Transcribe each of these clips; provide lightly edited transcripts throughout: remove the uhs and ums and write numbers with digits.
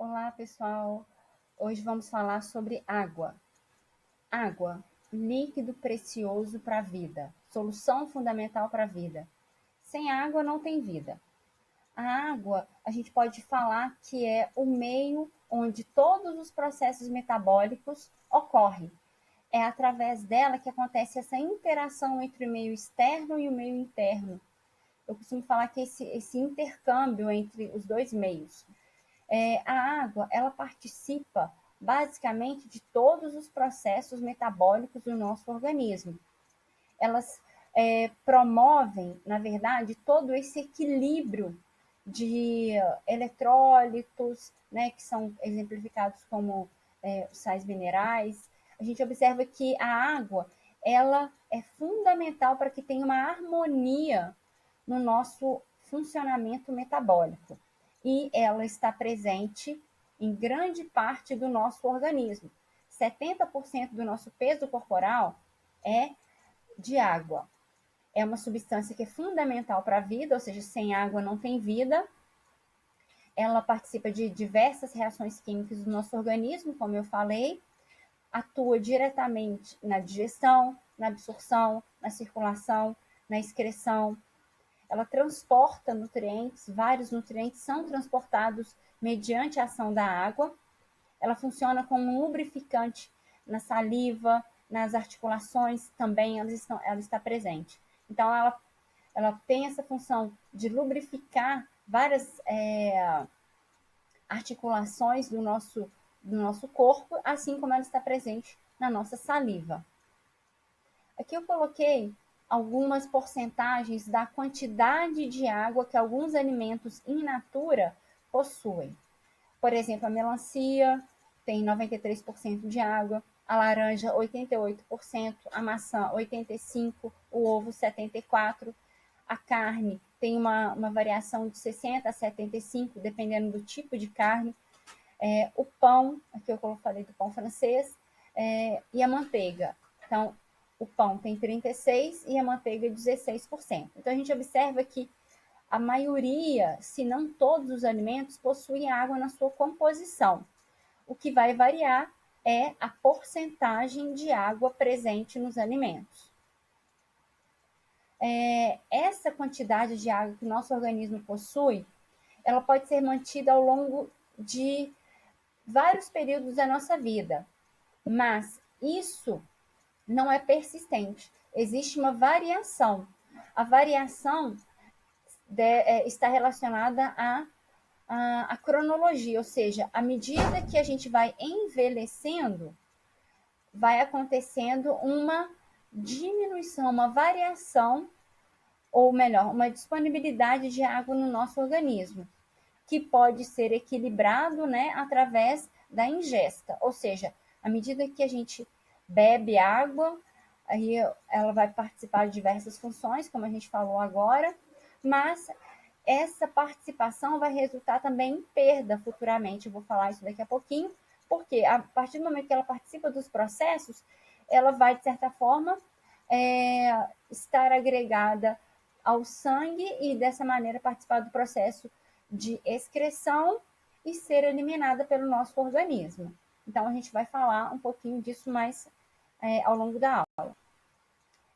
Olá, pessoal. Hoje vamos falar sobre água. Água, líquido precioso para a vida, solução fundamental para a vida. Sem água não tem vida. A água, a gente pode falar que é o meio onde todos os processos metabólicos ocorrem. É através dela que acontece essa interação entre o meio externo e o meio interno. Eu costumo falar que esse intercâmbio entre os dois meios. A água, ela participa basicamente de todos os processos metabólicos do nosso organismo. Elas promovem, na verdade, todo esse equilíbrio de eletrólitos, né, que são exemplificados como os sais minerais. A gente observa que a água, ela é fundamental para que tenha uma harmonia no nosso funcionamento metabólico. E ela está presente em grande parte do nosso organismo. 70% do nosso peso corporal é de água. É uma substância que é fundamental para a vida, ou seja, sem água não tem vida. Ela participa de diversas reações químicas do nosso organismo, como eu falei, atua diretamente na digestão, na absorção, na circulação, na excreção. Ela transporta nutrientes, vários nutrientes são transportados mediante a ação da água. Ela funciona como um lubrificante na saliva, nas articulações também ela está presente. Então, ela tem essa função de lubrificar várias articulações do nosso corpo, assim como ela está presente na nossa saliva. Aqui eu coloquei algumas porcentagens da quantidade de água que alguns alimentos in natura possuem. Por exemplo, a melancia tem 93% de água, a laranja 88%, a maçã 85%, o ovo 74%, a carne tem uma variação de 60% a 75%, dependendo do tipo de carne. O pão, aqui eu falei do pão francês, e a manteiga. Então, o pão tem 36% e a manteiga 16%. Então, a gente observa que a maioria, se não todos os alimentos, possuem água na sua composição. O que vai variar é a porcentagem de água presente nos alimentos. Essa quantidade de água que o nosso organismo possui, ela pode ser mantida ao longo de vários períodos da nossa vida, mas isso não é persistente. Existe uma variação. A variação está relacionada à cronologia, ou seja, à medida que a gente vai envelhecendo, vai acontecendo uma diminuição, uma variação, ou melhor, uma disponibilidade de água no nosso organismo, que pode ser equilibrado, né, através da ingesta, ou seja, à medida que a gente bebe água, aí ela vai participar de diversas funções, como a gente falou agora, mas essa participação vai resultar também em perda futuramente. Eu vou falar isso daqui a pouquinho, porque a partir do momento que ela participa dos processos, ela vai, de certa forma, estar agregada ao sangue e, dessa maneira, participar do processo de excreção e ser eliminada pelo nosso organismo. Então, a gente vai falar um pouquinho disso mais ao longo da aula.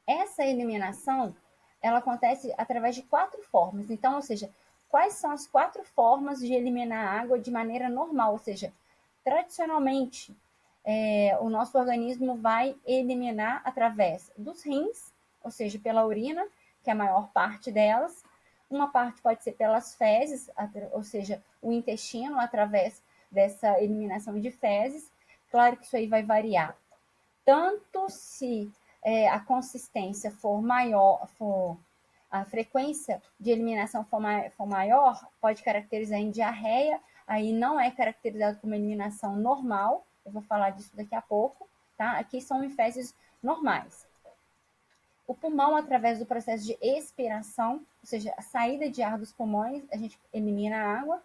Essa eliminação, ela acontece através de 4 formas. Então, ou seja, quais são as 4 formas de eliminar a água de maneira normal? Ou seja, tradicionalmente, o nosso organismo vai eliminar através dos rins, ou seja, pela urina, que é a maior parte delas. Uma parte pode ser pelas fezes, ou seja, o intestino, através dessa eliminação de fezes. Claro que isso aí vai variar. Tanto se a consistência for maior, a frequência de eliminação for maior, pode caracterizar em diarreia, aí não é caracterizado como eliminação normal, eu vou falar disso daqui a pouco, tá? Aqui são em fezes normais. O pulmão, através do processo de expiração, ou seja, a saída de ar dos pulmões, a gente elimina a água.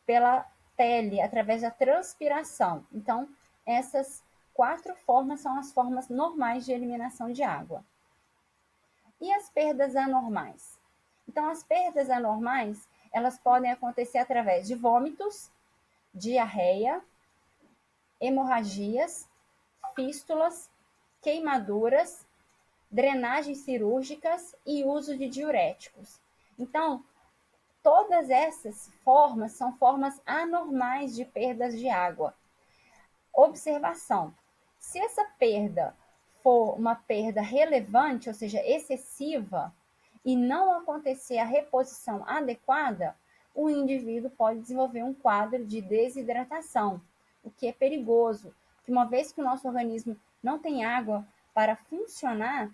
Pela pele, através da transpiração. Então, essas 4 formas são as formas normais de eliminação de água. E as perdas anormais? Então, as perdas anormais, elas podem acontecer através de vômitos, diarreia, hemorragias, fístulas, queimaduras, drenagens cirúrgicas e uso de diuréticos. Então, todas essas formas são formas anormais de perdas de água. Observação: se essa perda for uma perda relevante, ou seja, excessiva, e não acontecer a reposição adequada, o indivíduo pode desenvolver um quadro de desidratação, o que é perigoso, porque uma vez que o nosso organismo não tem água para funcionar,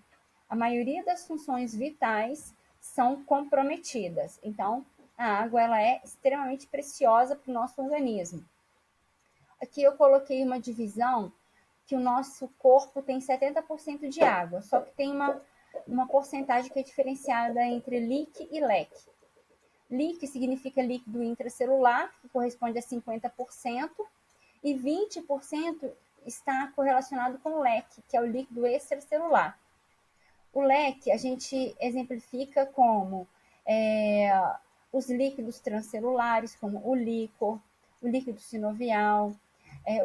a maioria das funções vitais são comprometidas. Então, a água ela é extremamente preciosa para o nosso organismo. Aqui eu coloquei uma divisão que o nosso corpo tem 70% de água, só que tem uma porcentagem que é diferenciada entre LIC e LEC. LIC significa líquido intracelular, que corresponde a 50%, e 20% está correlacionado com o LEC, que é o líquido extracelular. O LEC a gente exemplifica como os líquidos transcelulares, como o líquor, o líquido sinovial,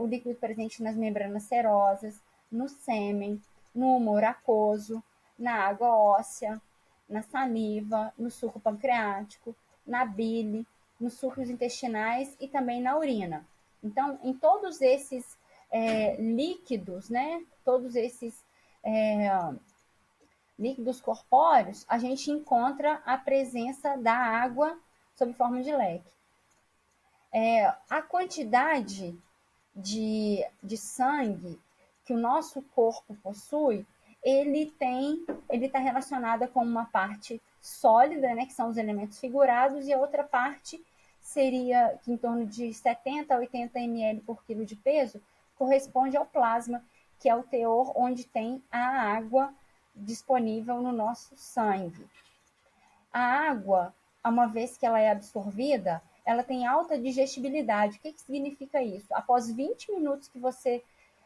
o líquido presente nas membranas serosas, no sêmen, no humor aquoso, na água óssea, na saliva, no suco pancreático, na bile, nos sucos intestinais e também na urina. Então, em todos esses líquidos, né, todos esses líquidos corpóreos, a gente encontra a presença da água sob forma de leque. A quantidade de sangue que o nosso corpo possui, ele está relacionado com uma parte sólida, né, que são os elementos figurados, e a outra parte seria que em torno de 70 a 80 ml por quilo de peso, corresponde ao plasma, que é o teor onde tem a água disponível no nosso sangue. A água, uma vez que ela é absorvida, ela tem alta digestibilidade. O que significa isso? Após 20 minutos que você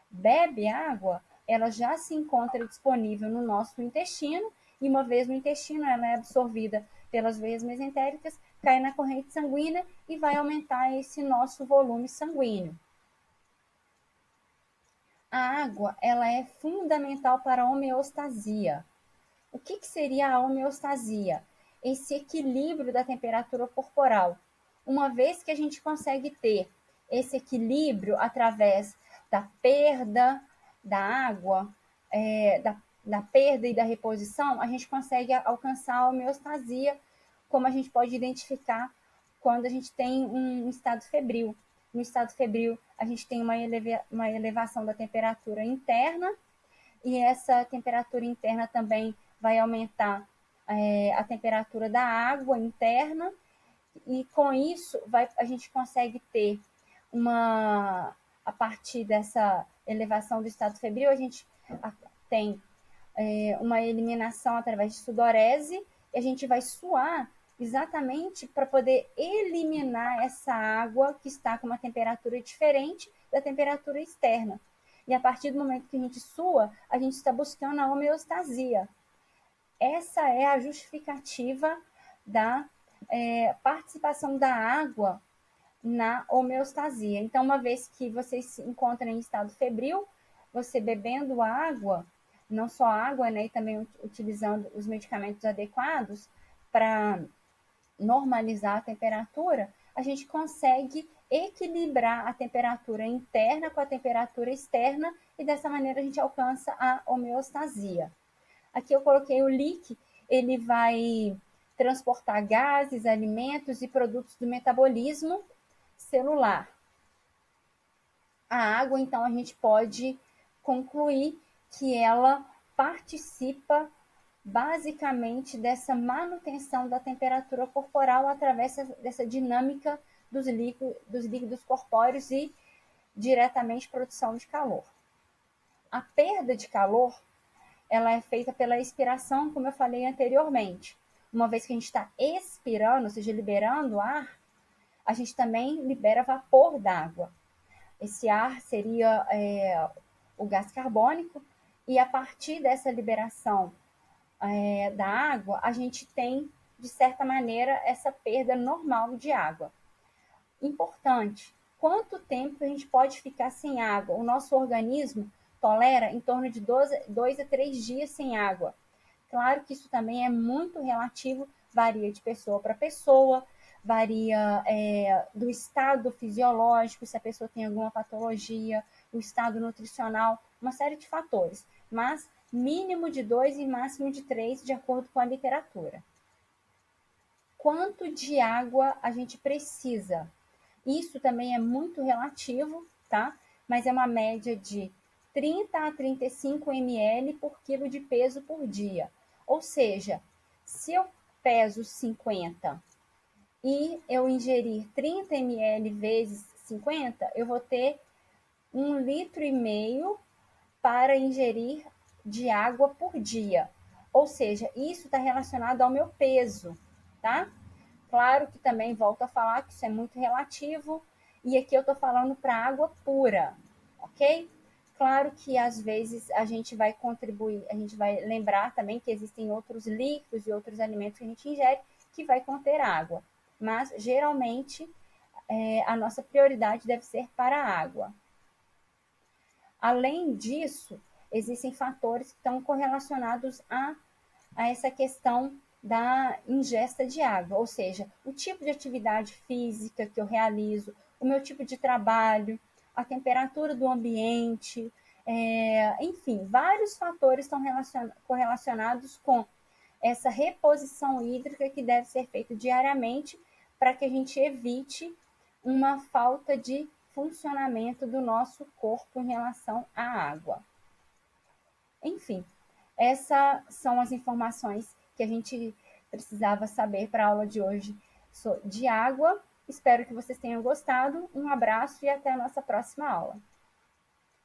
bebe água, ela já se encontra disponível no nosso intestino, e uma vez no intestino, ela é absorvida pelas veias mesentéricas, cai na corrente sanguínea e vai aumentar esse nosso volume sanguíneo. A água, ela é fundamental para a homeostasia. O que seria a homeostasia? Esse equilíbrio da temperatura corporal. Uma vez que a gente consegue ter esse equilíbrio através da perda da água, da perda e da reposição, a gente consegue alcançar a homeostasia, como a gente pode identificar quando a gente tem um estado febril. No estado febril, a gente tem uma elevação da temperatura interna, e essa temperatura interna também vai aumentar a temperatura da água interna, e com isso a gente consegue ter a partir dessa elevação do estado febril, a gente tem uma eliminação através de sudorese, e a gente vai suar exatamente para poder eliminar essa água que está com uma temperatura diferente da temperatura externa. E a partir do momento que a gente sua, a gente está buscando a homeostasia. Essa é a justificativa da participação da água na homeostasia. Então, uma vez que você se encontra em estado febril, você bebendo água, não só água, né, e também utilizando os medicamentos adequados para normalizar a temperatura, a gente consegue equilibrar a temperatura interna com a temperatura externa, e dessa maneira a gente alcança a homeostasia. Aqui eu coloquei o LIC, ele vai transportar gases, alimentos e produtos do metabolismo celular. A água, então, a gente pode concluir que ela participa basicamente dessa manutenção da temperatura corporal através dessa dinâmica dos líquidos corpóreos e diretamente produção de calor. A perda de calor, ela é feita pela expiração, como eu falei anteriormente. Uma vez que a gente está expirando, ou seja, liberando ar, a gente também libera vapor d'água. Esse ar seria o gás carbônico, e a partir dessa liberação da água, a gente tem, de certa maneira, essa perda normal de água. Importante, Quanto tempo a gente pode ficar sem água? O nosso organismo tolera em torno de 2 a 3 dias sem água. Claro que isso também é muito relativo, varia de pessoa para pessoa, varia do estado fisiológico, se a pessoa tem alguma patologia, o estado nutricional, uma série de fatores. Mas mínimo de 2 e máximo de 3, de acordo com a literatura. Quanto de água a gente precisa? Isso também é muito relativo, tá? Mas é uma média de 30 a 35 ml por quilo de peso por dia. Ou seja, se eu peso 50 e eu ingerir 30 ml vezes 50, eu vou ter 1,5 litro para ingerir de água por dia. Ou seja, isso está relacionado ao meu peso, tá? Claro que também volto a falar que isso é muito relativo, e aqui eu estou falando para água pura, ok? Claro que às vezes a gente vai contribuir, a gente vai lembrar também que existem outros líquidos e outros alimentos que a gente ingere que vai conter água, mas geralmente a nossa prioridade deve ser para a água. Além disso, existem fatores que estão correlacionados a essa questão da ingesta de água, ou seja, o tipo de atividade física que eu realizo, o meu tipo de trabalho, a temperatura do ambiente, enfim, vários fatores estão correlacionados com essa reposição hídrica que deve ser feita diariamente para que a gente evite uma falta de funcionamento do nosso corpo em relação à água. Enfim, essas são as informações que a gente precisava saber para a aula de hoje de água. Espero que vocês tenham gostado. Um abraço e até a nossa próxima aula.